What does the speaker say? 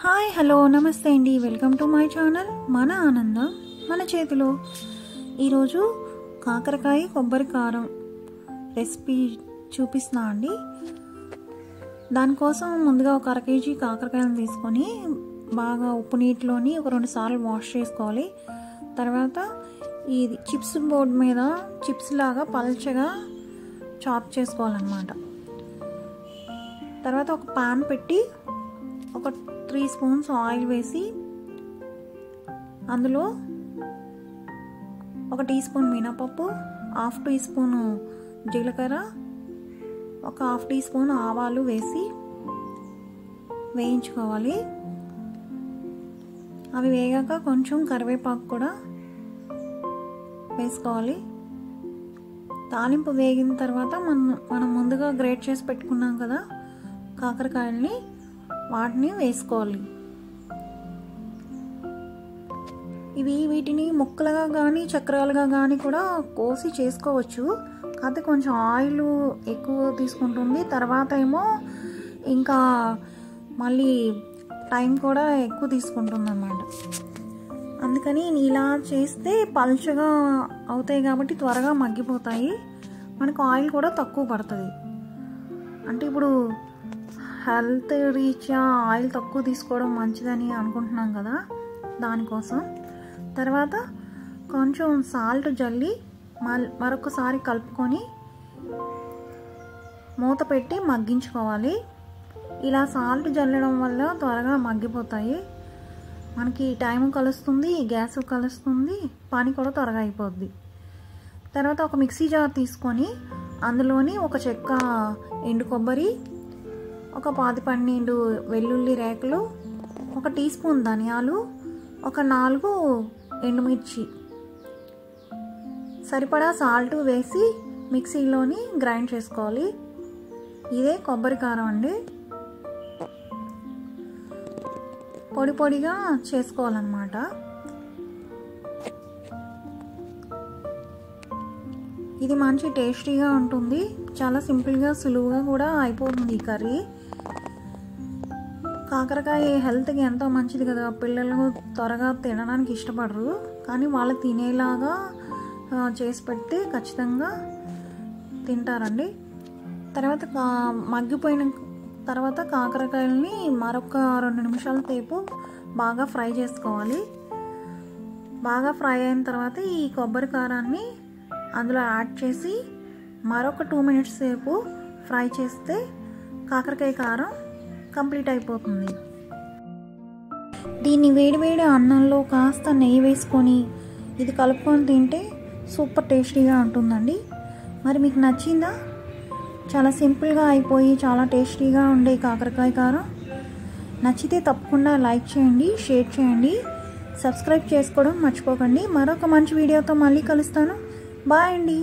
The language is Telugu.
హాయ్ హలో నమస్తే అండి, వెల్కమ్ టు మై ఛానల్ మన ఆనందం మన చేతిలో. ఈరోజు కాకరకాయ కొబ్బరి కారం రెసిపీ చూపిస్తున్నా అండి. దానికోసం ముందుగా ఒక 1/2 kg కాకరకాయలను తీసుకొని బాగా ఉప్పు నీటిలోని ఒక 2 సార్లు వాష్ చేసుకోవాలి. తర్వాత ఈ చిప్స్ బోర్డ్ మీద చిప్స్ లాగా పల్చగా చాప్ చేసుకోవాలన్నమాట. తర్వాత ఒక పాన్ పెట్టి ఒక 3 స్పూన్స్ ఆయిల్ వేసి అందులో 1 టీ స్పూన్ మినపప్పు, 1/2 టీ స్పూన్ జీలకర్ర, 1/2 టీ స్పూన్ ఆవాలు వేసి వేయించుకోవాలి. అవి వేగాక కొంచెం కరివేపాకు కూడా వేసుకోవాలి. తాలింపు వేగిన తర్వాత మనం ముందుగా గ్రేట్ చేసి పెట్టుకున్నాం కదా కాకరకాయల్ని, వాటిని వేసుకోవాలి. వీటిని ముక్కలుగా కానీ చక్రాలుగా కానీ కూడా కోసి చేసుకోవచ్చు. కాకపోతే కొంచెం ఆయిల్ ఎక్కువ తీసుకుంటుంది. తర్వాత ఏమో ఇంకా మళ్ళీ టైం కూడా ఎక్కువ తీసుకుంటుంది అన్నమాట. అందుకని ఇలా చేస్తే పల్చగా అవుతాయి కాబట్టి త్వరగా మగ్గిపోతాయి. మనకు ఆయిల్ కూడా తక్కువ పడుతుంది. అంటే ఇప్పుడు హెల్త్ రీత్యా ఆయిల్ తక్కువ తీసుకోవడం మంచిదని అనుకుంటున్నాం కదా, దానికోసం. తర్వాత కొంచెం సాల్ట్ జల్లి మరొకసారి కలుపుకొని మూత పెట్టి మగ్గించుకోవాలి. ఇలా సాల్ట్ జల్లడం వల్ల త్వరగా మగ్గిపోతాయి. మనకి టైం కలుస్తుంది, గ్యాస్ కలుస్తుంది, పని కూడా త్వరగా అయిపోద్ది. తర్వాత ఒక మిక్సీ జార్ తీసుకొని అందులోని ఒక చెక్క ఎండు కొబ్బరి, ఒక 10-12 వెల్లుల్లి రేకులు, 1 టీ స్పూన్ ధనియాలు, ఒక 4 ఎండుమిర్చి, సరిపడా సాల్ట్ వేసి మిక్సీలోని గ్రైండ్ చేసుకోవాలి. ఇదే కొబ్బరి కారం అండి. పొడి పొడిగా చేసుకోవాలన్నమాట. ఇది మంచి టేస్టీగా ఉంటుంది. చాలా సింపుల్గా సులువుగా కూడా అయిపోతుంది ఈ కర్రీ. కాకరకాయ హెల్త్కి ఎంతో మంచిది కదా. పిల్లలు త్వరగా తినడానికి ఇష్టపడరు, కానీ వాళ్ళు తినేలాగా చేసి పెడితే ఖచ్చితంగా తింటారండి. తర్వాత మగ్గిపోయిన తర్వాత కాకరకాయలని మరొక 2 నిమిషాల సేపు బాగా ఫ్రై చేసుకోవాలి. బాగా ఫ్రై అయిన తర్వాత ఈ కొబ్బరి కారాన్ని అందులో యాడ్ చేసి మరొక 2 మినిట్స్ సేపు ఫ్రై చేస్తే కాకరకాయ కారం కంప్లీట్ అయిపోతుంది. దీన్ని వేడివేడి అన్నంలో కాస్త నెయ్యి వేసుకొని ఇది కలుపుకొని తింటే సూపర్ టేస్టీగా ఉంటుందండి. మరి మీకు నచ్చిందా? చాలా సింపుల్గా అయిపోయి చాలా టేస్టీగా ఉండే కాకరకాయ కారం. నచ్చితే తప్పకుండా లైక్ చేయండి, షేర్ చేయండి, సబ్స్క్రైబ్ చేసుకోవడం మర్చిపోకండి. మరొక మంచి వీడియోతో మళ్ళీ కలుస్తాను. బాయ్ అండి.